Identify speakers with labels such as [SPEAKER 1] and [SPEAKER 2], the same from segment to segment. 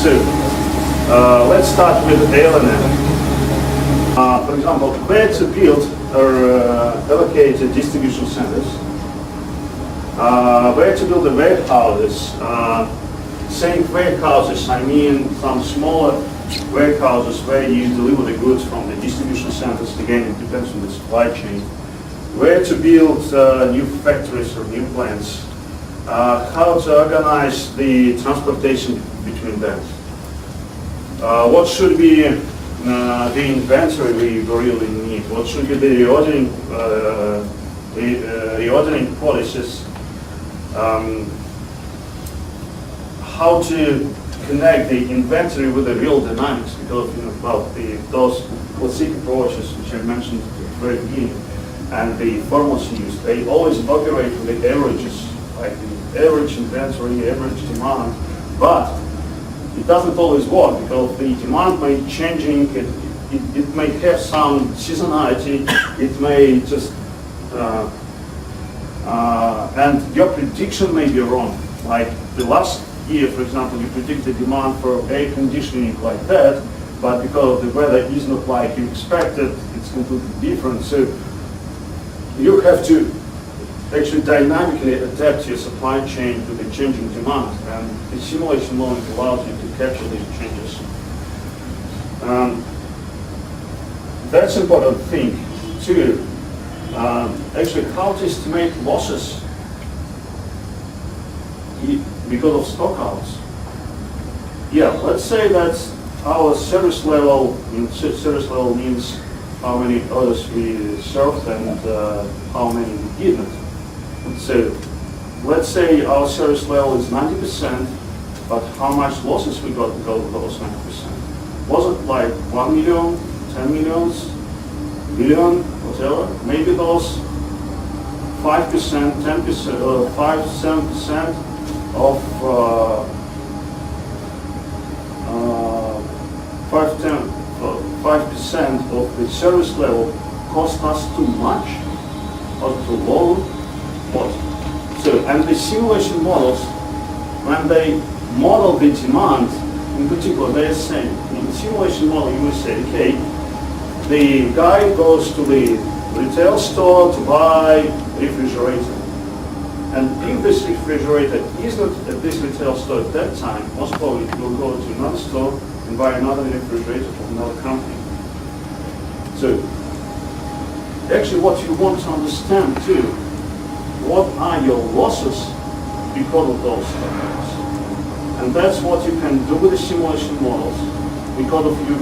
[SPEAKER 1] So let's start with ALNM. For example, where to build or allocate distribution centers, where to build the warehouses. Saying warehouses, I mean some smaller warehouses where you deliver the goods from the distribution centers. Again, it depends on the supply chain. Where to build new factories or new plants. How to organize the transportation between them. What should be the inventory we really need? What should be the reordering policies? How to connect the inventory with the real dynamics, because those classic approaches which I mentioned at the very beginning and the formulas used, they always operate with the averages, like the average inventory, average demand, but it doesn't always work because the demand may be changing, it may have some seasonality, it may just, and your prediction may be wrong. Like the last year, for example, you predict the demand for air conditioning like that, but because the weather is not like you expected, it's completely different. So you have to actually dynamically adapt your supply chain to the changing demand, and the simulation modeling allows you to capture these changes. That's an important thing too. Actually, how to estimate losses because of stockouts. Yeah, let's say that our service level, service level means how many orders we served and how many we didn't. So let's say our service level is 90%, but how much losses we got because of those 90%? Was it like 1 million, 10 millions, million, whatever? Maybe those 5%, 10%, 5, 7% of 5% of the service level cost us too much or too low. What? So, and the simulation models, when they model the demand, in particular, they are saying, in the simulation model, you will say, okay, the guy goes to the retail store to buy refrigerator. And if this refrigerator is not at this retail store at that time, most probably he will go to another store and buy another refrigerator from another company. So, actually what you want to understand too, what are your losses because of those stockouts? And that's what you can do with the simulation models. Because of you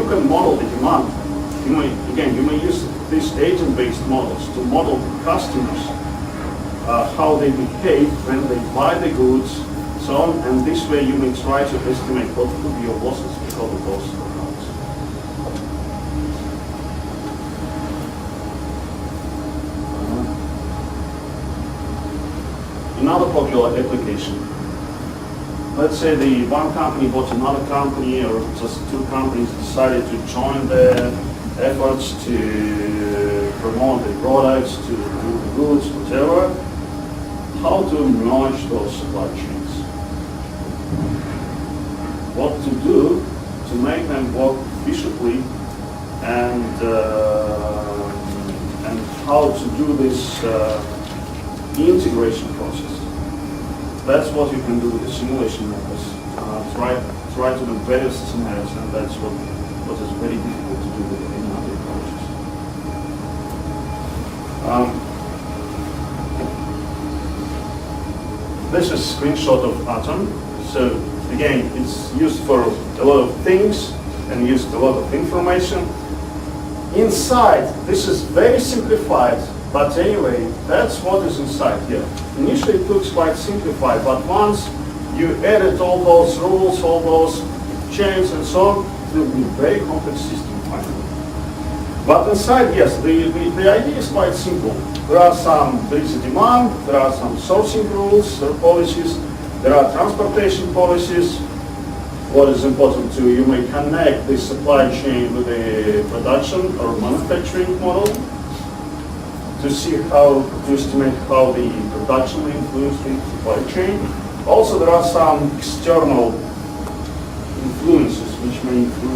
[SPEAKER 1] can model the demand. You may use these agent-based models to model the customers, how they behave when they buy the goods, so on, and this way you may try to estimate what could be your losses because of those stockouts. Another popular application. Let's say the one company bought another company, or just two companies decided to join their efforts to promote the products, to do the goods, whatever. How to merge those supply chains? What to do to make them work efficiently, and how to do this integration process. That's what you can do with the simulation models. Try to do various scenarios, and that's what is very difficult to do with any other approaches. This is a screenshot of Atom. So again, it's used for a lot of things and used a lot of information. Inside, this is very simplified, but anyway, that's what is inside here. Initially it looks quite simplified, but once you edit all those rules, all those chains and so on, it will be a very complex system finally. But inside, yes, the idea is quite simple. There is a demand, there are some sourcing rules or policies, there are transportation policies. What is important too, you may connect the supply chain with the production or manufacturing model to see how, to estimate how the production will influence the supply chain. Also, there are some external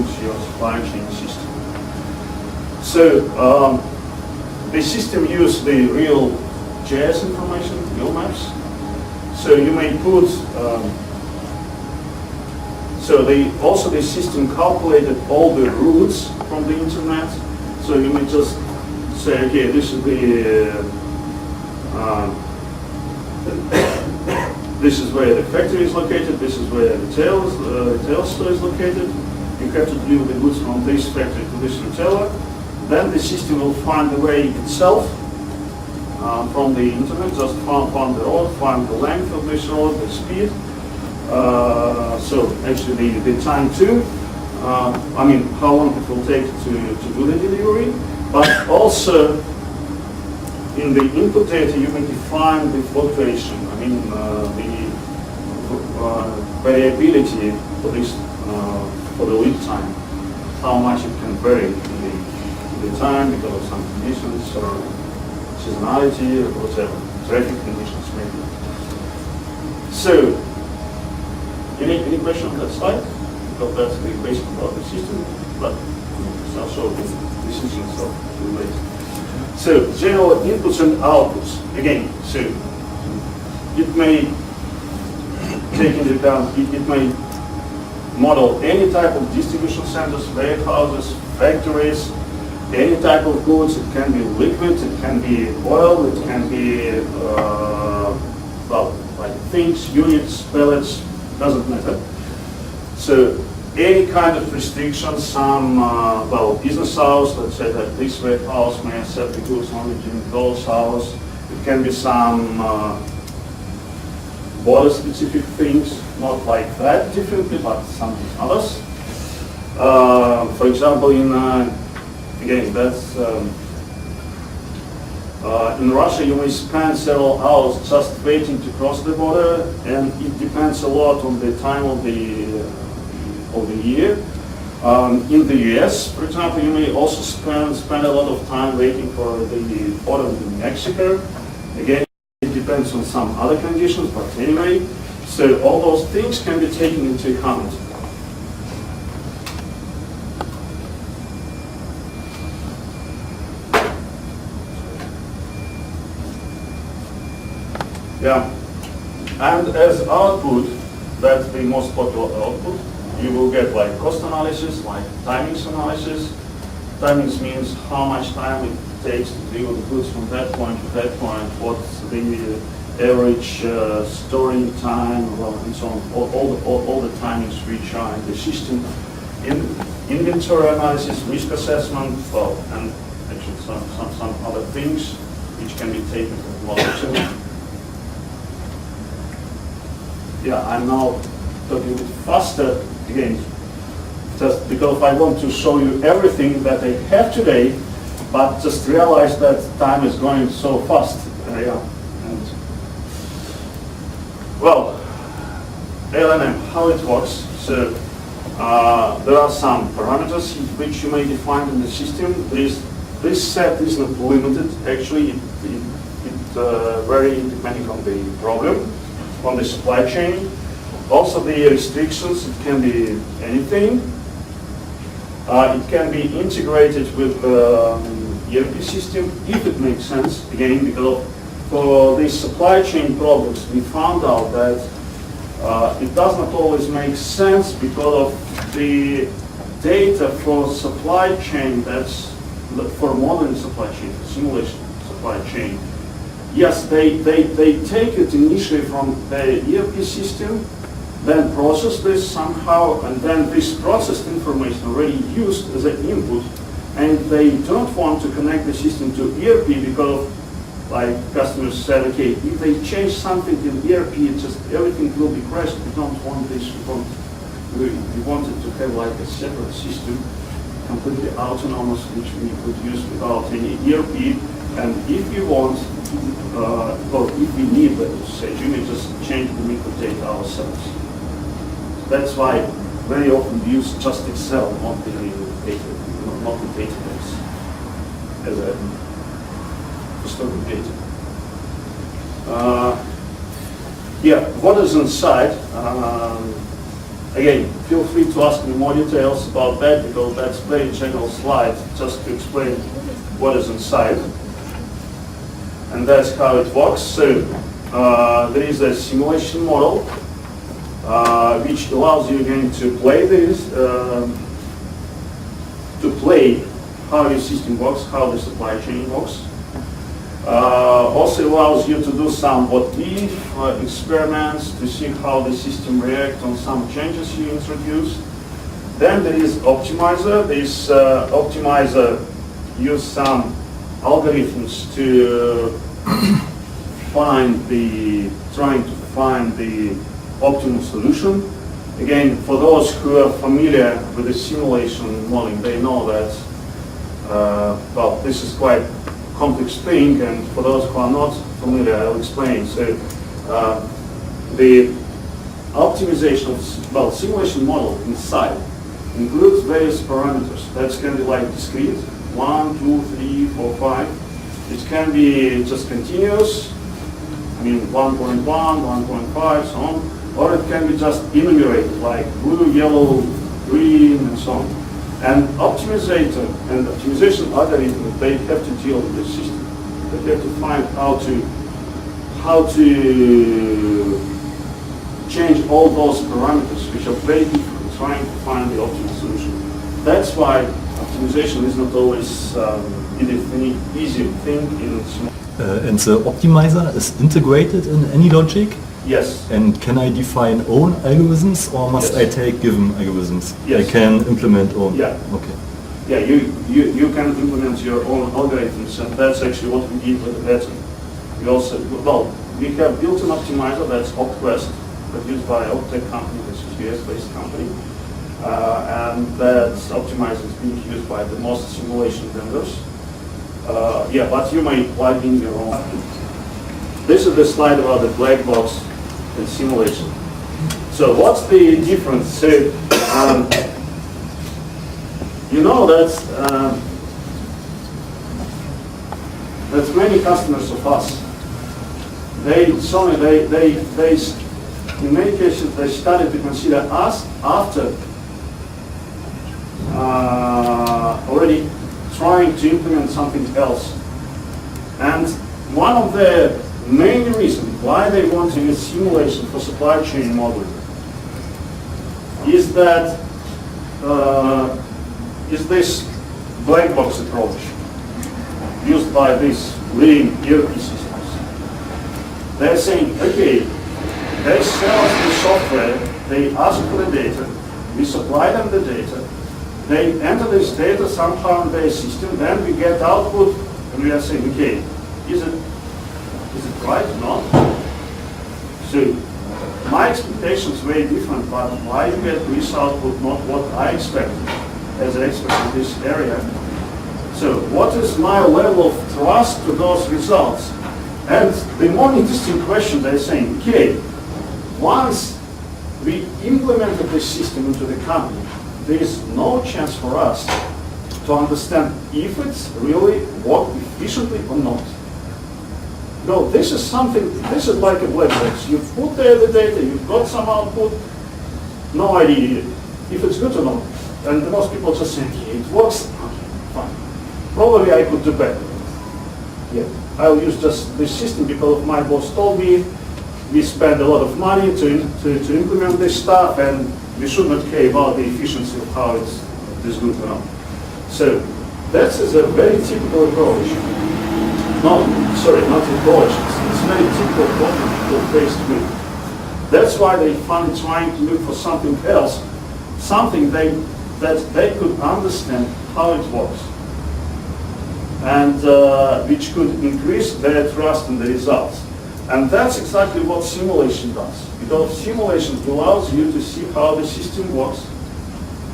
[SPEAKER 1] into your supply chain system. So the system uses the real JS information, real maps. So you may put, also the system calculated all the routes from the internet. So you may just say, okay, this is this is where the factory is located, this is where the retail store is located. You have to deliver the goods from this factory to this retailer. Then the system will find the way itself from the internet, just find the road, find the length of this road, the speed. So actually the time too, I mean how long it will take to do the delivery, but also in the input data you can define the fluctuation, I mean the variability for this, for the lead time, how much it can vary in the time because of some conditions or seasonality or whatever, traffic conditions maybe. So, any question on that slide? Because that's the basic about the system, but it's also the system itself related. So, general inputs and outputs. Again, so it may take into account, it may model any type of distribution centers, warehouses, factories, any type of goods. It can be liquid, it can be oil, it can be, well, like things, units, pellets, doesn't matter. So any kind of restrictions, some, well, business hours, let's say that this warehouse may accept the goods only during those hours. It can be some border-specific things, not like that differently, but something others. For example, again, that's in Russia you may spend several hours just waiting to cross the border, and it depends a lot on the time of the year. In the US, for example, you may also spend a lot of time waiting for the border with Mexico. Again, it depends on some other conditions, but anyway, so all those things can be taken into account. Yeah, and as output, that's the most popular output. You will get like cost analysis, like timings analysis. Timings means how much time it takes to deliver the goods from that point to that point, what's the average storing time, well, and so on. All the timings which are in the system. Inventory analysis, risk assessment, well, and actually some other things which can be taken from model. Yeah, I'm now talking a bit faster again, just because I want to show you everything that I have today, but just realize that time is going so fast. Yeah. And, well, LNM, how it works. So there are some parameters which you may define in the system. This set is not limited. Actually, it varies depending on the problem, on the supply chain. Also the restrictions, it can be anything. It can be integrated with ERP system if it makes sense. Again, because for these supply chain problems, we found out that it does not always make sense because of the data for supply chain, that's for modern supply chain, simulation supply chain. Yes, they take it initially from the ERP system, then process this somehow, and then this processed information already used as an input, and they don't want to connect the system to ERP because, like customers said, okay, if they change something in ERP, just everything will be crashed. We don't want this. We wanted to have like a separate system, completely autonomous, which we could use without any ERP. And if you want, or if we need that usage, you may just change the micro data ourselves. That's why very often we use just Excel, not the data, not the database, as a historical data. Yeah, what is inside? Again, feel free to ask me more details about that, because that's a very general slide just to explain what is inside. And that's how it works. So there is a simulation model which allows you again to play this, how your system works, how the supply chain works. Also allows you to do some what-if experiments to see how the system reacts on some changes you introduce. Then there is optimizer. This optimizer uses some algorithms to trying to find the optimal solution. Again, for those who are familiar with the simulation modeling, they know that well, this is quite complex thing, and for those who are not familiar, I'll explain. So the optimization of simulation model inside includes various parameters. That can be like discrete, 1, 2, 3, 4, 5. It can be just continuous, I mean 1.1, 1.5, so on. Or it can be just enumerated, like blue, yellow, green, and so on. And optimizator and optimization algorithm, they have to deal with the system. They have to find how to change all those parameters, which are very different, trying to find the optimal solution. That's why optimization is not always an easy thing in
[SPEAKER 2] and the optimizer is integrated in AnyLogic?
[SPEAKER 1] Yes.
[SPEAKER 2] And can I define own algorithms, or must I take given algorithms?
[SPEAKER 1] Yes.
[SPEAKER 2] I can implement own?
[SPEAKER 1] Yeah.
[SPEAKER 2] Okay.
[SPEAKER 1] Yeah, you can implement your own algorithms, and that's actually what we did with the pattern. We also, well, we have built an optimizer that's OptQuest, produced by Optech company, which is a US-based company. And that optimizer is being used by the most simulation vendors. Yeah, but you may plug in your own. This is the slide about the black box and simulation. So what's the difference? So, you know that many customers of us, in many cases, they started to consider us after already trying to implement something else. And one of the main reasons why they want to use simulation for supply chain modeling is that is this black box approach used by these leading ERP systems. They're saying, okay, they sell us the software, they ask for the data, we supply them the data, they enter this data somehow in their system, then we get output, and we are saying, okay, is it right or not? So my expectations were very different, but why you get this output not what I expected as an expert in this area? So what is my level of trust to those results? And the more interesting question they're saying, okay, once we implemented this system into the company, there is no chance for us to understand if it's really worked efficiently or not. No, this is like a black box. You put there the data, you've got some output, no idea if it's good or not. And most people just say, okay, it works, okay, fine. Probably I could do better. Yeah, I'll use just this system because my boss told me we spend a lot of money to implement this stuff, and we should not care about the efficiency of how it's good or not. So that is a very typical approach. Not approach. It's very typical problem people faced with. That's why they find trying to look for something else, something that they could understand how it works, and which could increase their trust in the results. And that's exactly what simulation does. Because simulation allows you to see how the system works,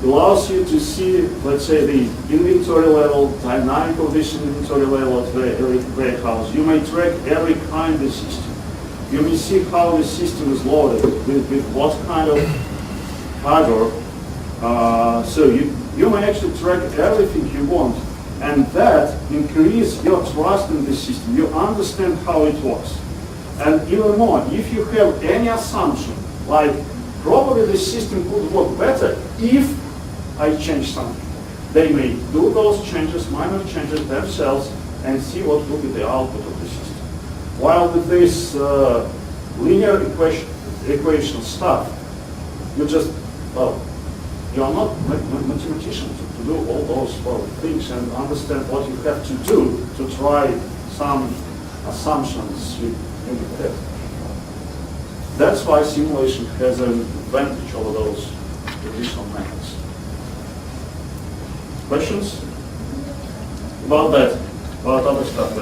[SPEAKER 1] allows you to see, let's say, the inventory level, dynamic of this inventory level at the warehouse. You may track every kind of system. You may see how the system is loaded, with what kind of hardware. So you may actually track everything you want, and that increases your trust in the system. You understand how it works. And even more, if you have any assumption, like probably the system would work better if I change something. They may do those changes, minor changes themselves, and see what will be the output of the system. While with this linear equation stuff, you just, well, you are not mathematician to do all those things and understand what you have to do to try some assumptions in the test. That's why simulation has an advantage over those traditional methods. Questions about that? About other stuff?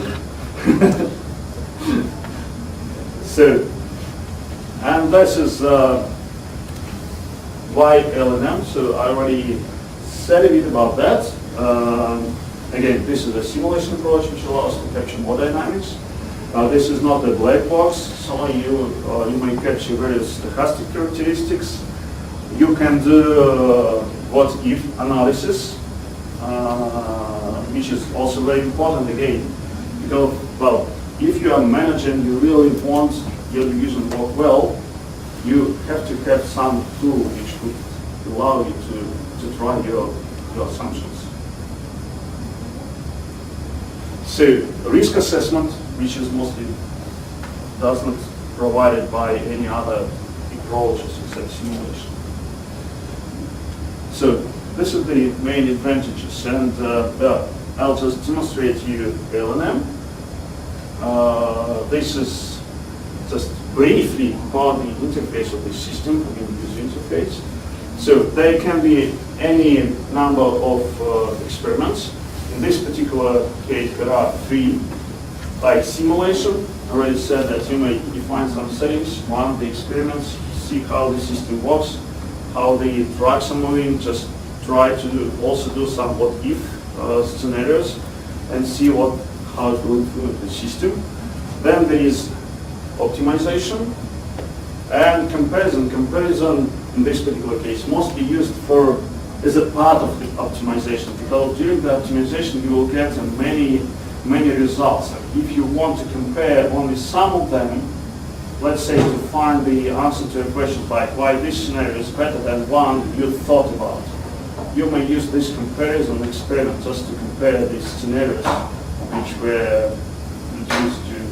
[SPEAKER 1] So, and this is why LNM. So I already said a bit about that. Again, this is a simulation approach which allows to capture more dynamics. This is not a black box, so you may capture various stochastic characteristics. You can do what-if analysis, which is also very important again, because, well, if you are manager and you really want your division to work well, you have to have some tool which would allow you to try your assumptions. So risk assessment, which is mostly does not provided by any other approaches except simulation. So this is the main advantages, and I'll just demonstrate you LNM. This is just briefly about the interface of the system, I mean user interface. So there can be any number of experiments. In this particular case, there are 3. Like simulation, I already said that you may define some settings. One, the experiments, see how the system works, how the drugs are moving, just try to also do some what-if scenarios and see how it will influence the system. Then there is optimization and comparison. Comparison, in this particular case, mostly used as a part of the optimization, because during the optimization you will get many results. If you want to compare only some of them, let's say to find the answer to a question like why this scenario is better than one you thought about, you may use this comparison experiment just to compare these scenarios which were used during